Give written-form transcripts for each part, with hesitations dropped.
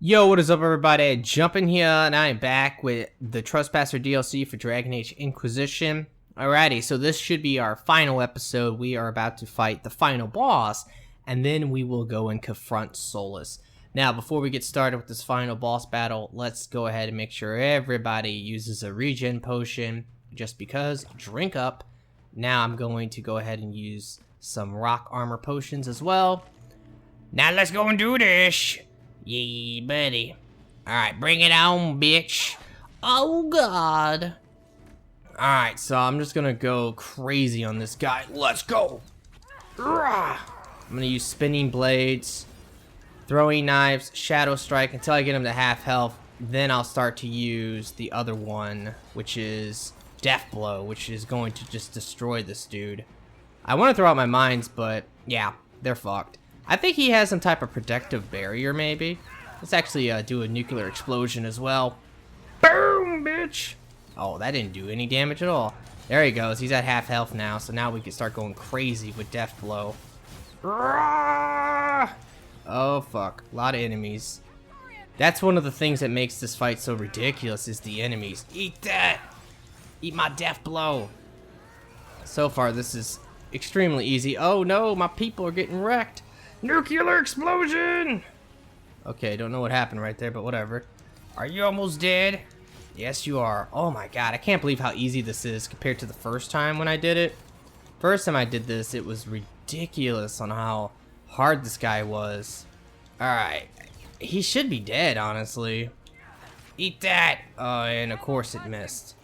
Yo, what is up everybody? Jumping here and I am back with the Trespasser DLC for Dragon Age Inquisition. Alrighty, so this should be our final episode. We are about to fight the final boss, and then we will go and confront Solas. Now, before we get started with this final boss battle, let's go ahead and make sure everybody uses a regen potion, just because. Drink up. Now I'm going to go ahead and use some rock armor potions as well. Now let's go and do this. Yeah, buddy. Alright, bring it on, bitch. Oh, God. Alright, so I'm just gonna go crazy on this guy. Let's go. I'm gonna use spinning blades, throwing knives, shadow strike until I get him to half health. Then I'll start to use the other one, which is death blow, which is going to just destroy this dude. I want to throw out my mines, but yeah, they're fucked. I think he has some type of protective barrier, maybe. Let's actually do a nuclear explosion as well. Boom, bitch! Oh, that didn't do any damage at all. There he goes. He's at half health now, so now we can start going crazy with Death Blow. Oh, fuck. A lot of enemies. That's one of the things that makes this fight so ridiculous, is the enemies. Eat that! Eat my Death Blow! So far, this is extremely easy. Oh, no, my people are getting wrecked. Nuclear explosion! Okay, don't know what happened right there, but whatever. Are you almost dead? Yes, you are. Oh my god, I can't believe how easy this is compared to the first time when I did it. First time I did this, it was ridiculous on how hard this guy was. Alright, he should be dead, honestly. Eat that! Oh, and of course it missed.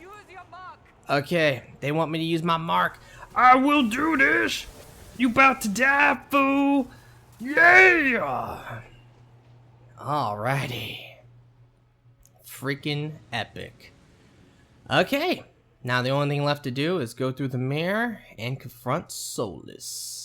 Okay, they want me to use my mark. I will do this! You about to die, fool! Yeah! Alrighty. Freaking epic. Okay, now the only thing left to do is go through the mirror and confront Solas.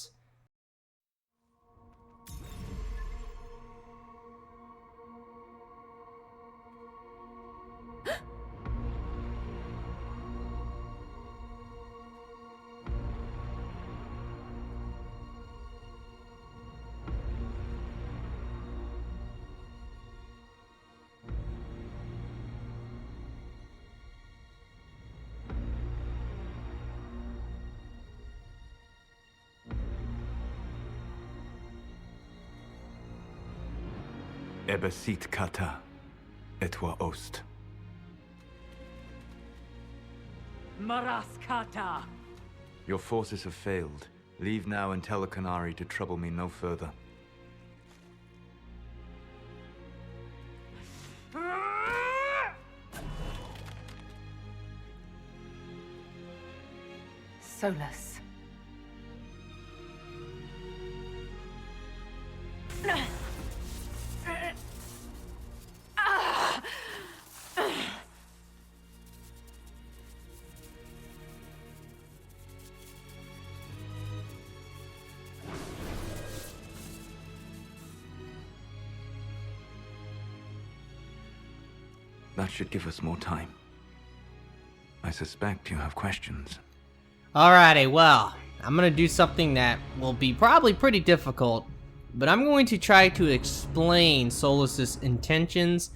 Ebesit kata, etwa ost. Maraskata! Your forces have failed. Leave now and tell the Canary to trouble me no further. Solas. That should give us more time. I suspect you have questions. Alrighty, well, I'm gonna do something that will be probably pretty difficult, but I'm going to try to explain Solas' intentions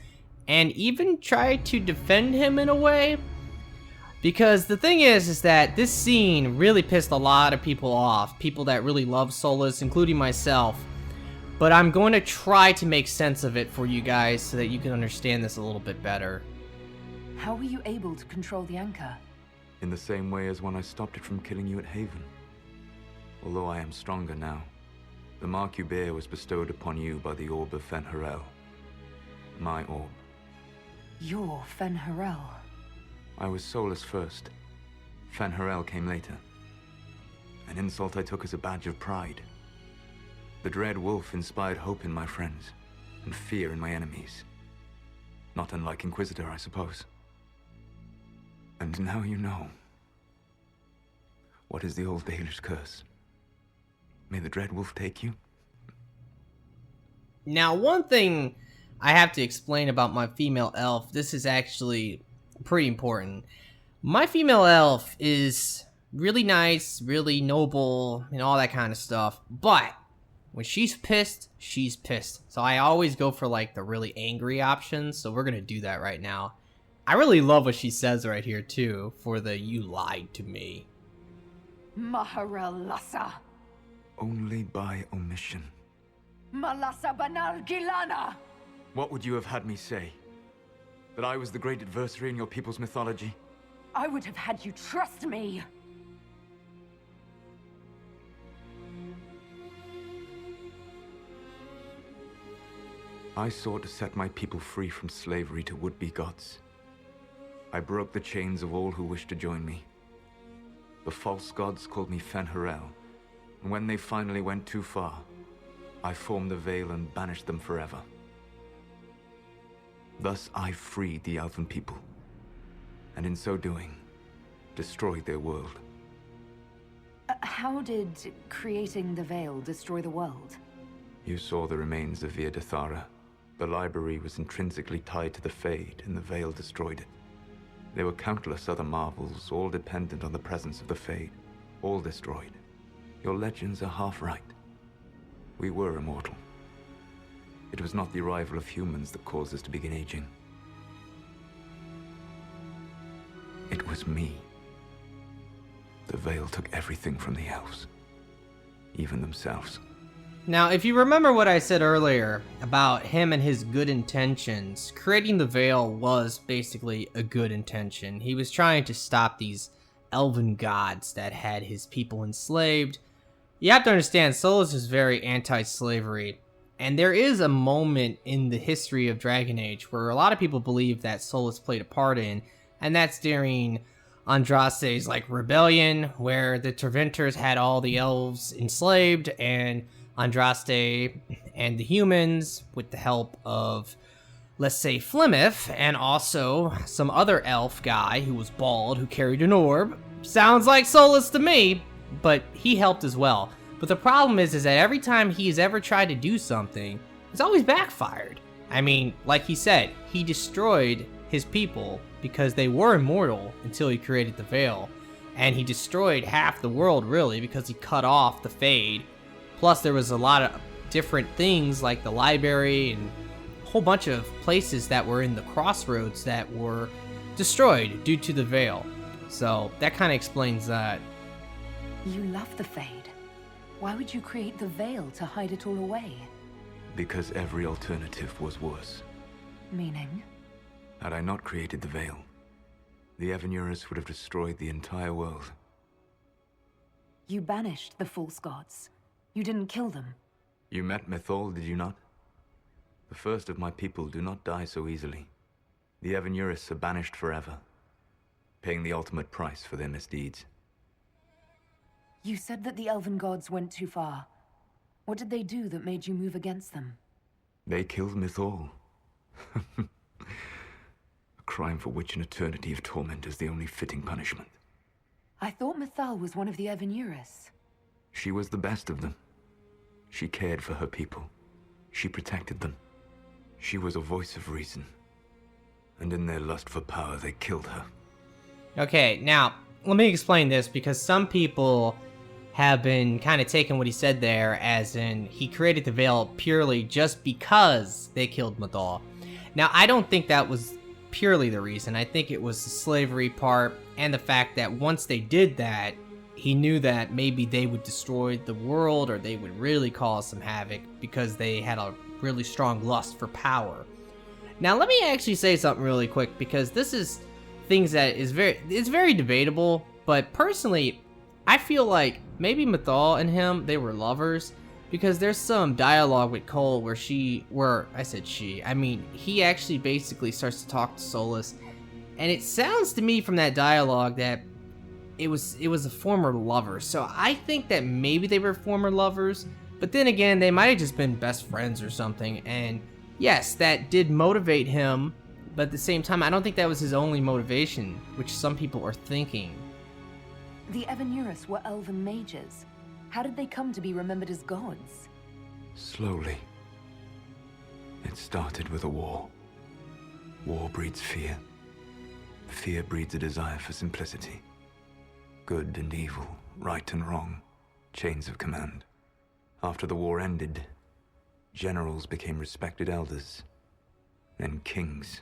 and even try to defend him in a way. Because the thing is that this scene really pissed a lot of people off, people that really love Solas, including myself. But I'm going to try to make sense of it for you guys so that you can understand this a little bit better. How were you able to control the anchor? In the same way as when I stopped it from killing you at Haven. Although I am stronger now. The mark you bear was bestowed upon you by the Orb of Fen'Harel. My orb. You're Fen'Harel. I was Solas first. Fen'Harel came later. An insult I took as a badge of pride. The Dread Wolf inspired hope in my friends, and fear in my enemies. Not unlike Inquisitor, I suppose. And now you know. What is the old Dalish curse? May the Dread Wolf take you? Now, one thing I have to explain about my female elf, this is actually pretty important. My female elf is really nice, really noble, and all that kind of stuff, but when she's pissed, she's pissed. So I always go for like the really angry options. So we're gonna do that right now. I really love what she says right here too, for the "you lied to me." Maharel Lassa. Only by omission. Malasa Banal Gilana. What would you have had me say? That I was the great adversary in your people's mythology? I would have had you trust me. I sought to set my people free from slavery to would-be gods. I broke the chains of all who wished to join me. The false gods called me Fen'Harel, and when they finally went too far, I formed the Veil and banished them forever. Thus I freed the Elven people, and in so doing, destroyed their world. How did creating the Veil destroy the world? You saw the remains of Via Dathara. The library was intrinsically tied to the Fade, and the Veil destroyed it. There were countless other marvels, all dependent on the presence of the Fade, all destroyed. Your legends are half right. We were immortal. It was not the arrival of humans that caused us to begin aging. It was me. The Veil took everything from the elves, even themselves. Now, if you remember what I said earlier about him and his good intentions, creating the Veil was basically a good intention. He was trying to stop these elven gods that had his people enslaved. You have to understand, Solas is very anti-slavery, and there is a moment in the history of Dragon Age where a lot of people believe that Solas played a part in, and that's during Andraste's rebellion, where the Terventers had all the elves enslaved, and Andraste and the humans, with the help of, let's say, Flemeth, and also some other elf guy who was bald, who carried an orb. Sounds like Solas to me, but he helped as well. But the problem is that every time he's ever tried to do something, it's always backfired. I mean, like he said, he destroyed his people because they were immortal until he created the Veil. And he destroyed half the world, really, because he cut off the Fade. Plus, there was a lot of different things like the library and a whole bunch of places that were in the crossroads that were destroyed due to the Veil. So that kind of explains that. You love the Fade. Why would you create the Veil to hide it all away? Because every alternative was worse. Meaning? Had I not created the Veil, the Evanurus would have destroyed the entire world. You banished the false gods. You didn't kill them. You met Mythal, did you not? The first of my people do not die so easily. The Evanurus are banished forever, paying the ultimate price for their misdeeds. You said that the elven gods went too far. What did they do that made you move against them? They killed Mythal. A crime for which an eternity of torment is the only fitting punishment. I thought Mythal was one of the Evanurus. She was the best of them. She cared for her people. She protected them. She was a voice of reason. And in their lust for power, they killed her. Okay, now, let me explain this, because some people have been kind of taking what he said there as in he created the Veil purely just because they killed Mythal. Now, I don't think that was purely the reason. I think it was the slavery part and the fact that once they did that, he knew that maybe they would destroy the world or they would really cause some havoc because they had a really strong lust for power. Now, let me actually say something really quick, because this is things that is very debatable, but personally, I feel like maybe Mythal and him, they were lovers, because there's some dialogue with Cole where he actually basically starts to talk to Solas, and it sounds to me from that dialogue that it was a former lover. So I think that maybe they were former lovers, but then again, they might have just been best friends or something. And yes, that did motivate him, but at the same time, I don't think that was his only motivation, which some people are thinking. The Evanurus were elven mages. How did they come to be remembered as gods? Slowly. It started with a war. War breeds fear. Fear breeds a desire for simplicity. Good and evil, right and wrong, chains of command. After the war ended, generals became respected elders, then kings,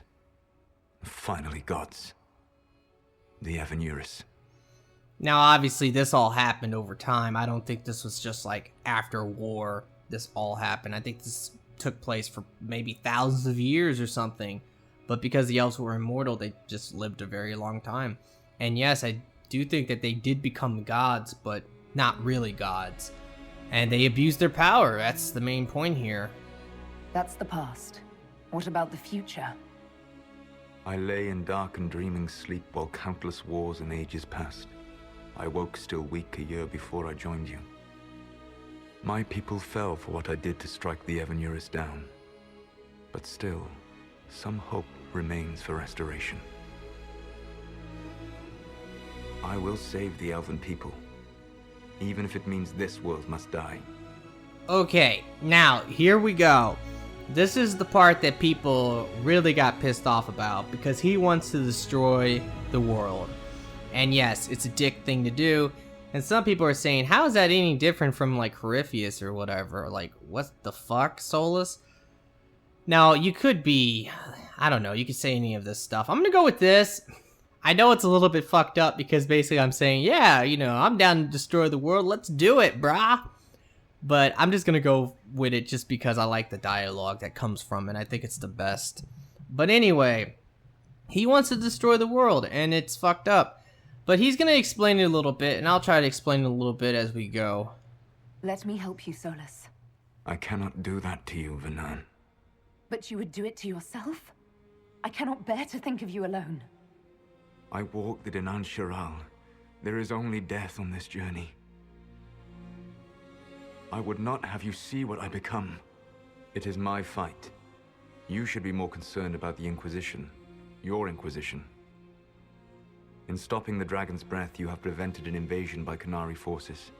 and finally gods. The Evan-Urus. Now, obviously, this all happened over time. I don't think this was just like after war this all happened. I think this took place for maybe thousands of years or something. But because the elves were immortal, they just lived a very long time. And yes, I do think that they did become gods, but not really gods. And they abused their power. That's the main point here. That's the past. What about the future? I lay in dark and dreaming sleep while countless wars and ages passed. I woke still weak a year before I joined you. My people fell for what I did to strike the Evan-Urus down. But still, some hope remains for restoration. I will save the elven people, even if it means this world must die. Okay, now, here we go. This is the part that people really got pissed off about, because he wants to destroy the world. And yes, it's a dick thing to do. And some people are saying, how is that any different from like Corypheus or whatever? Like, what the fuck, Solas? Now, you could be, I don't know, you could say any of this stuff. I'm gonna go with this. I know it's a little bit fucked up because basically I'm saying, yeah, you know, I'm down to destroy the world. Let's do it, brah. But I'm just gonna go with it just because I like the dialogue that comes from it. I think it's the best. But anyway, he wants to destroy the world and it's fucked up. But he's going to explain it a little bit, and I'll try to explain it a little bit as we go. Let me help you, Solas. I cannot do that to you, Vanan. But you would do it to yourself? I cannot bear to think of you alone. I walk the Dinan Shiral. There is only death on this journey. I would not have you see what I become. It is my fight. You should be more concerned about the Inquisition. Your Inquisition. In stopping the Dragon's Breath, you have prevented an invasion by Qunari forces.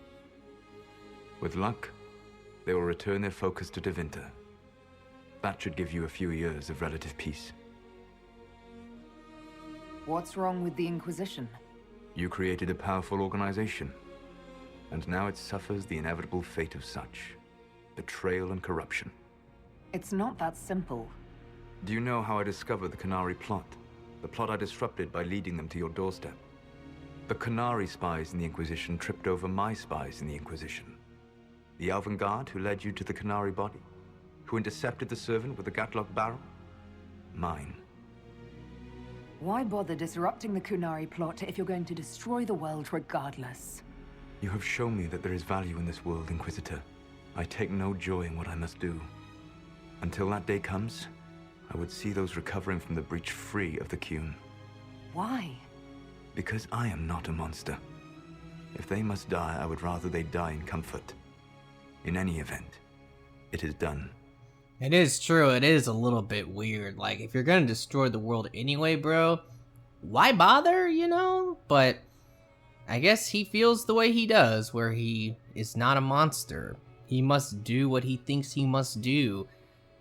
With luck, they will return their focus to Tevinter. That should give you a few years of relative peace. What's wrong with the Inquisition? You created a powerful organization, and now it suffers the inevitable fate of such. Betrayal and corruption. It's not that simple. Do you know how I discovered the Qunari plot? The plot I disrupted by leading them to your doorstep. The Qunari spies in the Inquisition tripped over my spies in the Inquisition. The Elven Guard who led you to the Qunari body? Who intercepted the servant with the Gatlock barrel? Mine. Why bother disrupting the Qunari plot if you're going to destroy the world regardless? You have shown me that there is value in this world, Inquisitor. I take no joy in what I must do. Until that day comes, I would see those recovering from the breach free of the Qun. Why? Because I am not a monster. If they must die, I would rather they die in comfort. In any event, it is done. It is true, it is a little bit weird. Like, if you're gonna destroy the world anyway, bro, why bother, you know? But I guess he feels the way he does, where he is not a monster. He must do what he thinks he must do,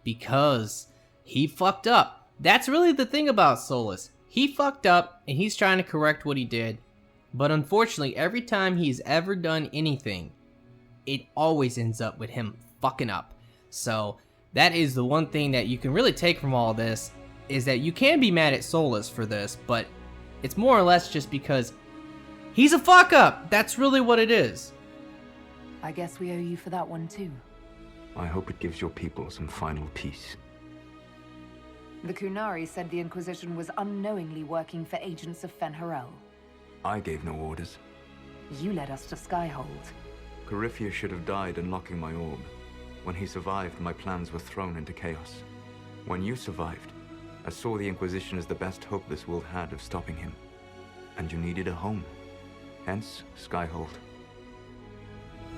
because he fucked up. That's really the thing about Solas. He fucked up, and he's trying to correct what he did. But unfortunately, every time he's ever done anything, it always ends up with him fucking up. So, that is the one thing that you can really take from all this, is that you can be mad at Solas for this, but it's more or less just because he's a fuck up. That's really what it is. I guess we owe you for that one too. I hope it gives your people some final peace. The Qunari said the Inquisition was unknowingly working for agents of Fen'Harel. I gave no orders. You led us to Skyhold. Corypheus should have died unlocking my orb. When he survived, my plans were thrown into chaos. When you survived, I saw the Inquisition as the best hope this world had of stopping him. And you needed a home. Hence, Skyhold.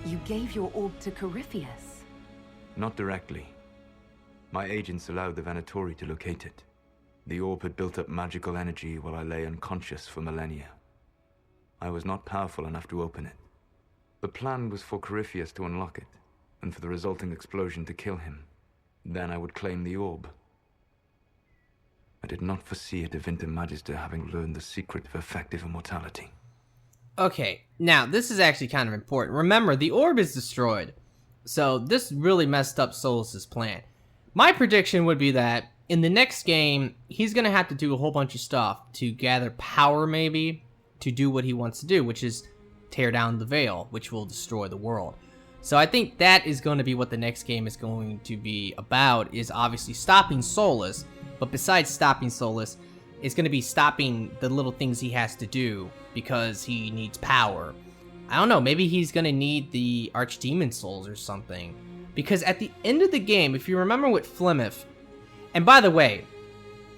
You gave your orb to Corypheus? Not directly. My agents allowed the Venatori to locate it. The orb had built up magical energy while I lay unconscious for millennia. I was not powerful enough to open it. The plan was for Corypheus to unlock it, and for the resulting explosion to kill him. Then I would claim the orb. I did not foresee a Tevinter Magister having learned the secret of effective immortality. Okay, now this is actually kind of important. Remember, the orb is destroyed. So this really messed up Solas' plan. My prediction would be that in the next game, he's going to have to do a whole bunch of stuff to gather power, maybe, to do what he wants to do, which is tear down the veil, which will destroy the world. So I think that is going to be what the next game is going to be about, is obviously stopping Solas. But besides stopping Solas, it's going to be stopping the little things he has to do because he needs power. I don't know, maybe he's going to need the Archdemon Souls or something. Because at the end of the game, if you remember with Flemeth, and by the way,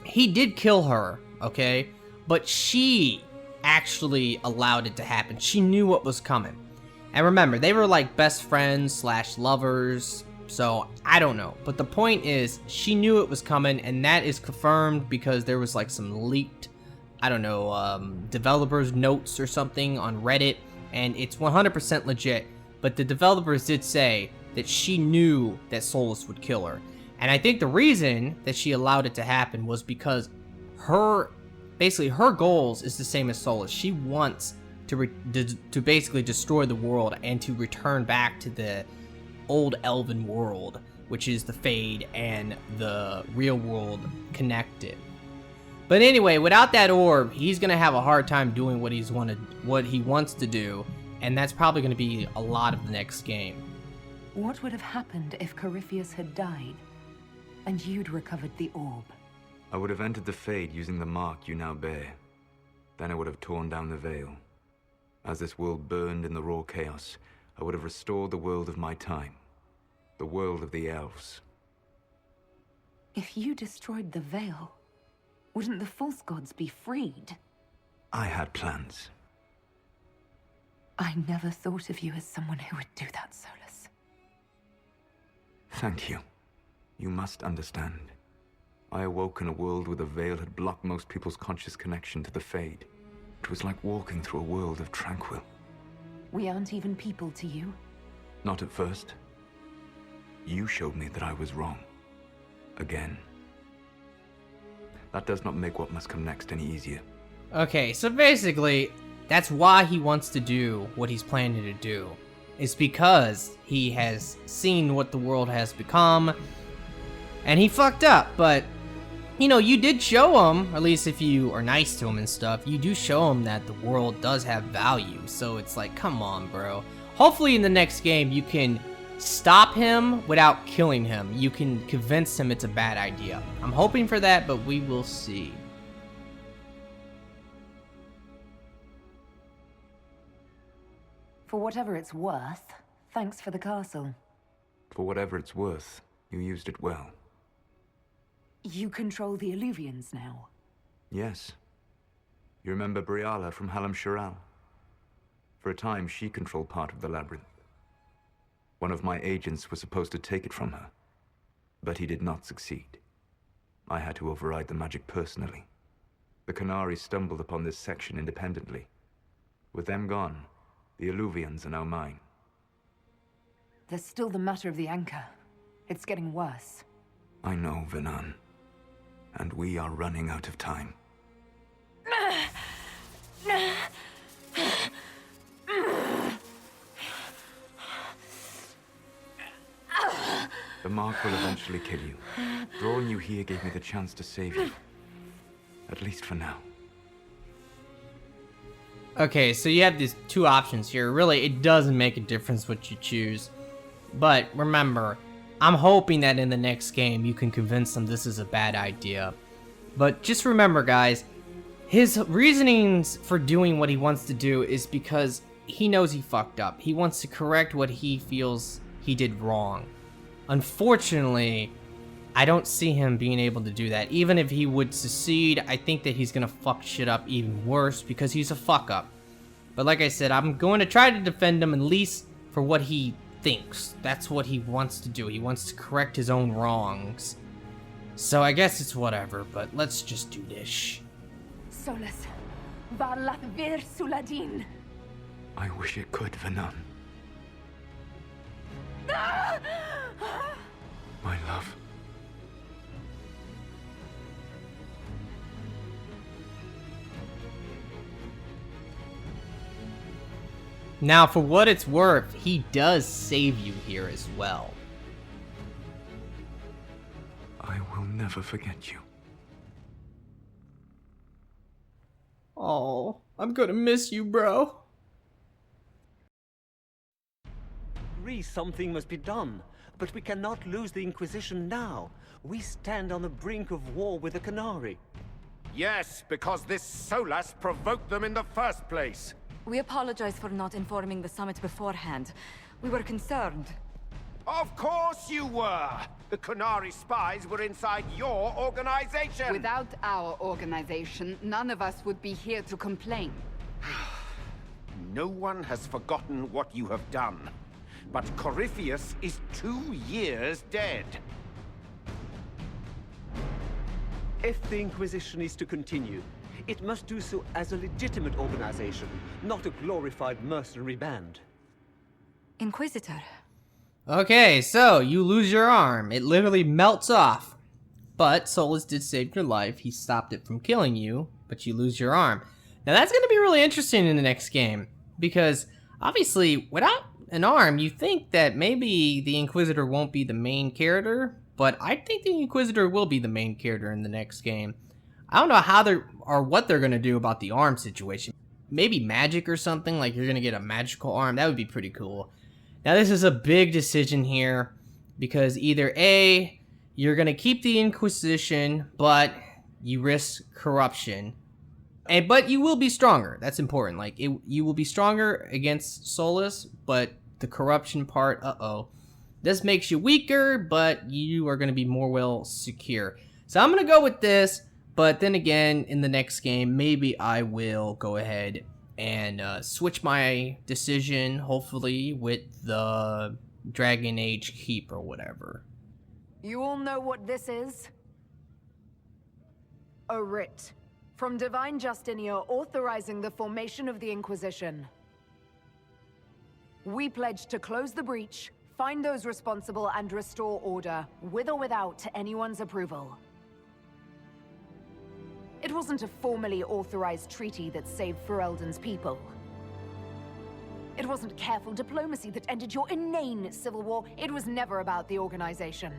he did kill her, okay? But she actually allowed it to happen. She knew what was coming. And remember, they were like best friends / lovers, so I don't know. But the point is, she knew it was coming, and that is confirmed because there was like some leaked, I don't know, developers' notes or something on Reddit, and it's 100% legit. But the developers did say that she knew that Solas would kill her. And I think the reason that she allowed it to happen was because basically her goals is the same as Solas. She wants to basically destroy the world and to return back to the old elven world, which is the Fade and the real world connected. But anyway, without that orb, he's gonna have a hard time doing what he wants to do, and that's probably gonna be a lot of the next game. What would have happened if Corypheus had died, and you'd recovered the orb? I would have entered the Fade using the mark you now bear. Then I would have torn down the veil. As this world burned in the raw chaos, I would have restored the world of my time. The world of the elves. If you destroyed the veil, wouldn't the false gods be freed? I had plans. I never thought of you as someone who would do that, Solas. Thank you. You must understand. I awoke in a world where the veil had blocked most people's conscious connection to the Fade. It was like walking through a world of tranquil. We aren't even people to you? Not at first. You showed me that I was wrong. Again. That does not make what must come next any easier. Okay, so basically, that's why he wants to do what he's planning to do. It's because he has seen what the world has become, and he fucked up, but, you know, you did show him, or at least if you are nice to him and stuff, you do show him that the world does have value, so it's like, come on, bro. Hopefully in the next game, you can stop him without killing him. You can convince him it's a bad idea. I'm hoping for that, but we will see. For whatever it's worth, thanks for the castle. For whatever it's worth, you used it well. You control the Illuvians now? Yes. You remember Briala from Hallam Shiral? For a time, she controlled part of the labyrinth. One of my agents was supposed to take it from her, but he did not succeed. I had to override the magic personally. The Canari stumbled upon this section independently. With them gone, the Illuvians are now mine. There's still the matter of the anchor. It's getting worse. I know, Venan. And we are running out of time. The mark will eventually kill you. Drawing you here gave me the chance to save you. At least for now. Okay, so you have these two options here. Really, it doesn't make a difference what you choose. But remember, I'm hoping that in the next game you can convince them this is a bad idea. But just remember, guys, his reasonings for doing what he wants to do is because he knows he fucked up. He wants to correct what he feels he did wrong. Unfortunately, I don't see him being able to do that. Even if he would succeed, I think that he's gonna fuck shit up even worse because he's a fuck up. But like I said, I'm going to try to defend him at least for what he thinks. That's what he wants to do. He wants to correct his own wrongs. So I guess it's whatever, but let's just do this. Solas, Varlath Vir Suladin. I wish it could, Venan. My love. Now, for what it's worth, he does save you here as well. I will never forget you. Oh, I'm gonna miss you, bro. Something must be done, but we cannot lose the Inquisition now. We stand on the brink of war with the Canary. Yes, because this Solas provoked them in the first place. We apologize for not informing the summit beforehand. We were concerned. Of course you were! The Canary spies were inside your organization! Without our organization, none of us would be here to complain. No one has forgotten what you have done. But Corypheus is 2 years dead. If the Inquisition is to continue, it must do so as a legitimate organization, not a glorified mercenary band. Inquisitor. Okay, so you lose your arm. It literally melts off. But Solas did save your life. He stopped it from killing you, but you lose your arm. Now that's going to be really interesting in the next game, because obviously without an arm, you think that maybe the Inquisitor won't be the main character, but I think the Inquisitor will be the main character in the next game. I don't know how they're, or what they're going to do about the arm situation. Maybe magic or something, like you're going to get a magical arm. That would be pretty cool. Now this is a big decision here, because either A, you're going to keep the Inquisition, but you risk corruption. But you will be stronger. That's important. Like, you will be stronger against Solas, but the corruption part, this makes you weaker, but you are going to be more well secure. So I'm going to go with this, but then again, in the next game, maybe I will go ahead and switch my decision, hopefully, with the Dragon Age Keep or whatever. You all know what this is? A writ from Divine Justinia authorizing the formation of the Inquisition. We pledge to close the breach, find those responsible, and restore order, with or without anyone's approval. It wasn't a formally authorized treaty that saved Ferelden's people. It wasn't careful diplomacy that ended your inane civil war. It was never about the organization.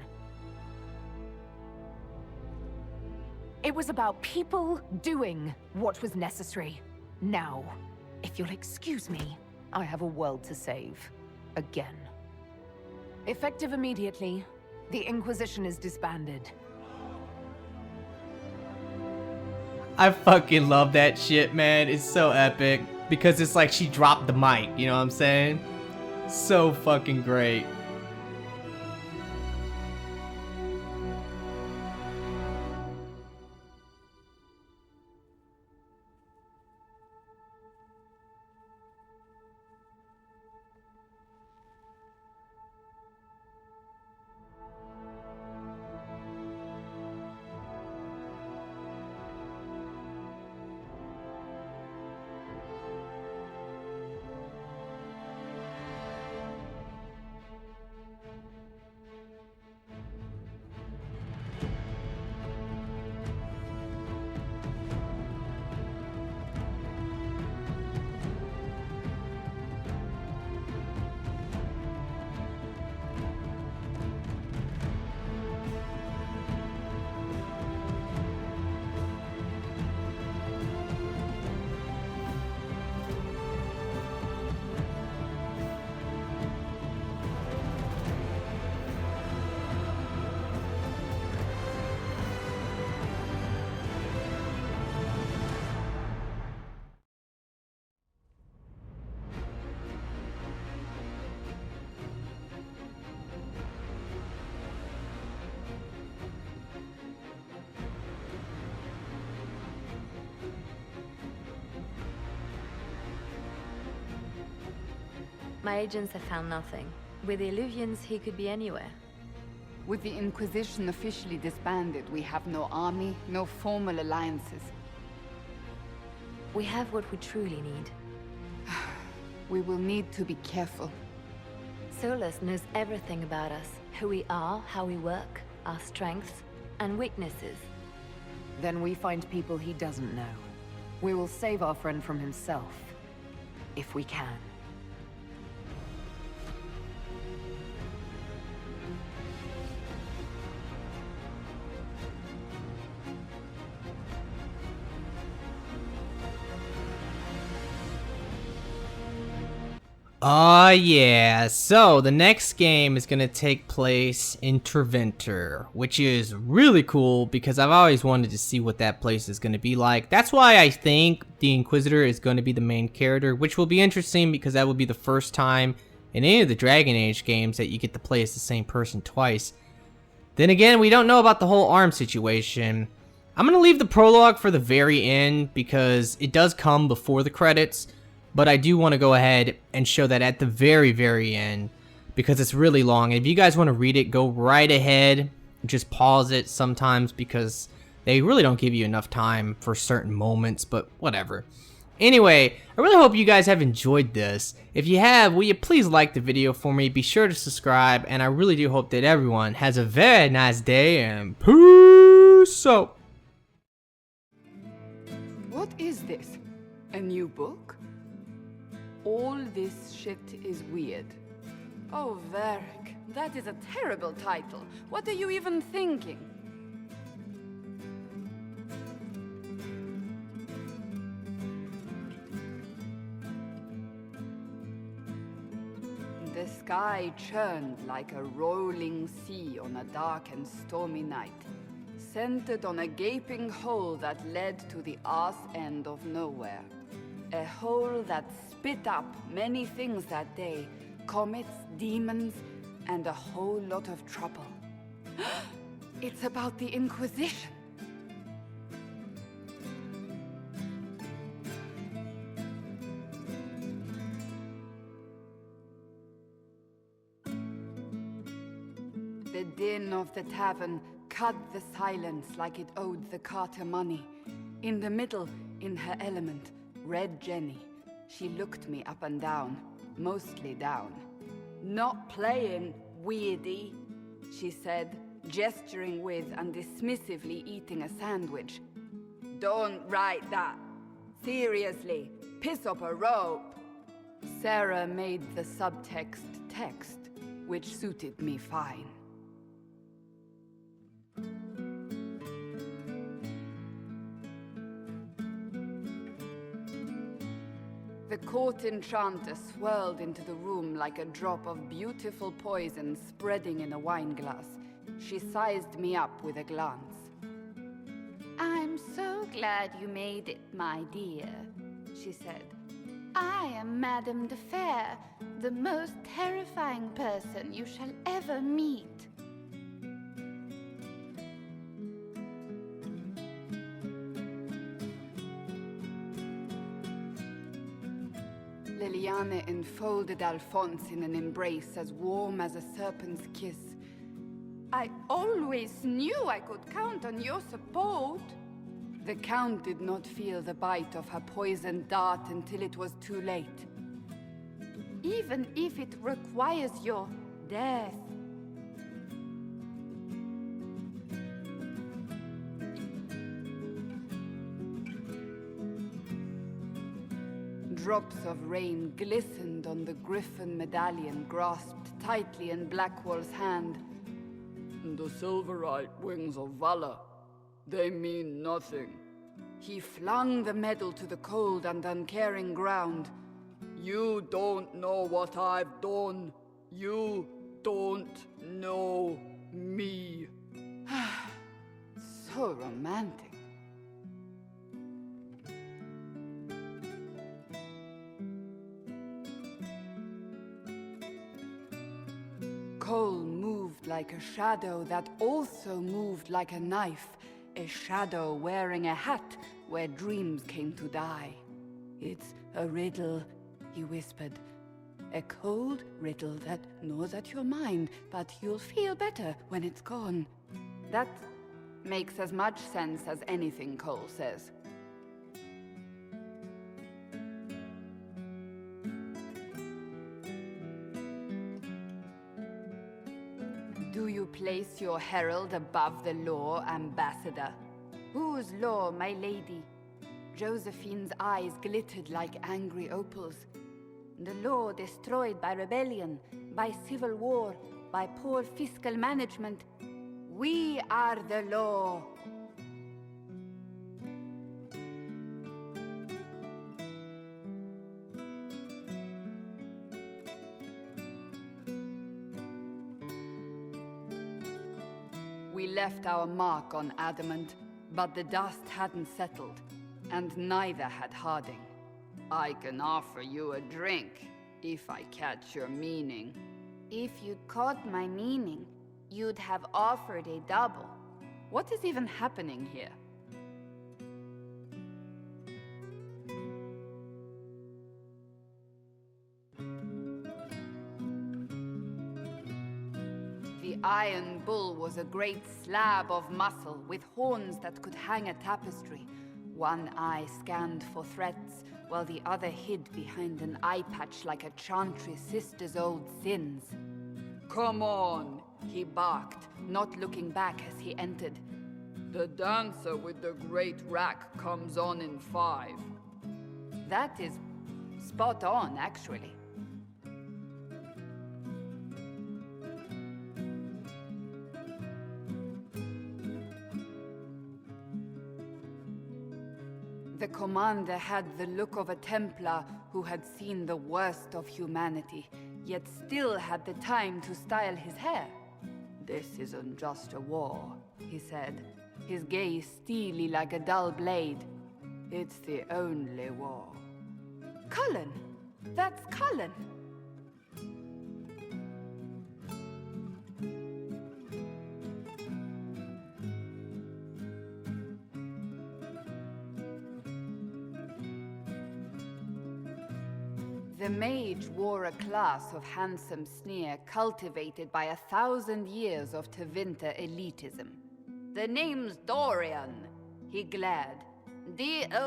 It was about people doing what was necessary. Now, if you'll excuse me, I have a world to save. Again. Effective immediately, the Inquisition is disbanded. I fucking love that shit, man. It's so epic. Because it's like she dropped the mic, you know what I'm saying? So fucking great. My agents have found nothing. With the Illuvians, he could be anywhere. With the Inquisition officially disbanded, we have no army, no formal alliances. We have what we truly need. We will need to be careful. Solas knows everything about us. Who we are, how we work, our strengths and weaknesses. Then we find people he doesn't know. We will save our friend from himself. If we can. Oh yeah, so the next game is going to take place in Treventer, which is really cool because I've always wanted to see what that place is going to be like. That's why I think the Inquisitor is going to be the main character, which will be interesting because that will be the first time in any of the Dragon Age games that you get to play as the same person twice. Then again, we don't know about the whole arm situation. I'm going to leave the prologue for the very end because it does come before the credits. But I do want to go ahead and show that at the very, very end because it's really long. And if you guys want to read it, go right ahead. Just pause it sometimes because they really don't give you enough time for certain moments, but whatever. Anyway, I really hope you guys have enjoyed this. If you have, will you please like the video for me? Be sure to subscribe, and I really do hope that everyone has a very nice day, and peace out. What is this? A new book? All this shit is weird. Oh, Varric, that is a terrible title. What are you even thinking? The sky churned like a rolling sea on a dark and stormy night, centered on a gaping hole that led to the arse end of nowhere. A hole that spit up many things that day, comets, demons, and a whole lot of trouble. It's about the Inquisition. The din of the tavern cut the silence like it owed the carter money. In the middle, in her element, Red Jenny. She looked me up and down, mostly down. "Not playing, weirdy," she said, gesturing with and dismissively eating a sandwich. "Don't write that. Seriously, piss up a rope." Sarah made the subtext text, which suited me fine. The court enchanter swirled into the room like a drop of beautiful poison spreading in a wineglass. She sized me up with a glance. "I'm so glad you made it, my dear," she said. "I am Madame de Fair, the most terrifying person you shall ever meet." Liliane enfolded Alphonse in an embrace as warm as a serpent's kiss. "I always knew I could count on your support." The Count did not feel the bite of her poisoned dart until it was too late. "Even if it requires your death." Drops of rain glistened on the griffin medallion grasped tightly in Blackwall's hand. "The silverite wings of valor, they mean nothing." He flung the medal to the cold and uncaring ground. "You don't know what I've done. You don't know me." So romantic. Cole moved like a shadow that also moved like a knife. A shadow wearing a hat where dreams came to die. "It's a riddle," he whispered. "A cold riddle that gnaws at your mind, but you'll feel better when it's gone." That makes as much sense as anything Cole says. "Do you place your herald above the law, Ambassador?" "Whose law, my lady?" Josephine's eyes glittered like angry opals. "The law destroyed by rebellion, by civil war, by poor fiscal management. We are the law." We left our mark on adamant, but the dust hadn't settled, and neither had Harding. I can offer you a drink, if I catch your meaning. If you'd caught my meaning, you'd have offered a double. What is even happening here? The Iron Bull was a great slab of muscle with horns that could hang a tapestry. One eye scanned for threats, while the other hid behind an eye patch like a chantry sister's old sins. "Come on," he barked, not looking back as he entered. "The dancer with the great rack comes on in 5. That is spot on, actually. The commander had the look of a Templar who had seen the worst of humanity, yet still had the time to style his hair. "This isn't just a war," he said, his gaze steely like a dull blade. "It's the only war." Cullen! That's Cullen! The mage wore a class of handsome sneer cultivated by 1,000 years of Tevinter elitism. "The name's Dorian," he glared. "D-O-R-I-A-N.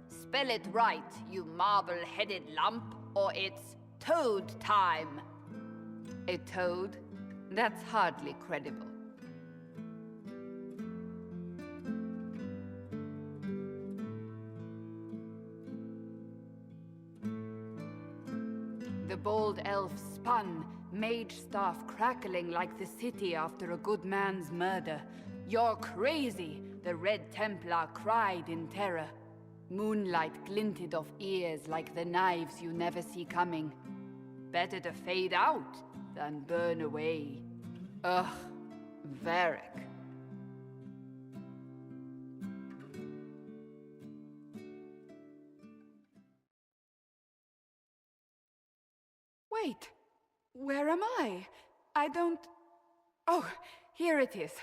Spell it right, you marble-headed lump, or it's toad time." A toad? That's hardly credible. The bold elf spun, mage staff crackling like the city after a good man's murder. "You're crazy!" the Red Templar cried in terror. Moonlight glinted off ears like the knives you never see coming. Better to fade out than burn away. Ugh, Varric. Wait, where am I? I don't... Oh, here it is.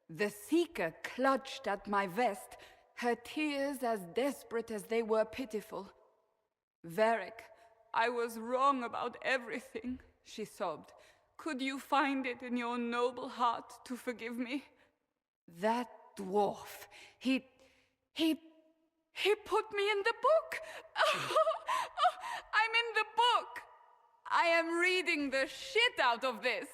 The Seeker clutched at my vest, her tears as desperate as they were pitiful. "Varric, I was wrong about everything," she sobbed. "Could you find it in your noble heart to forgive me?" "That dwarf, he put me in the book! I'm in the book! I am reading the shit out of this!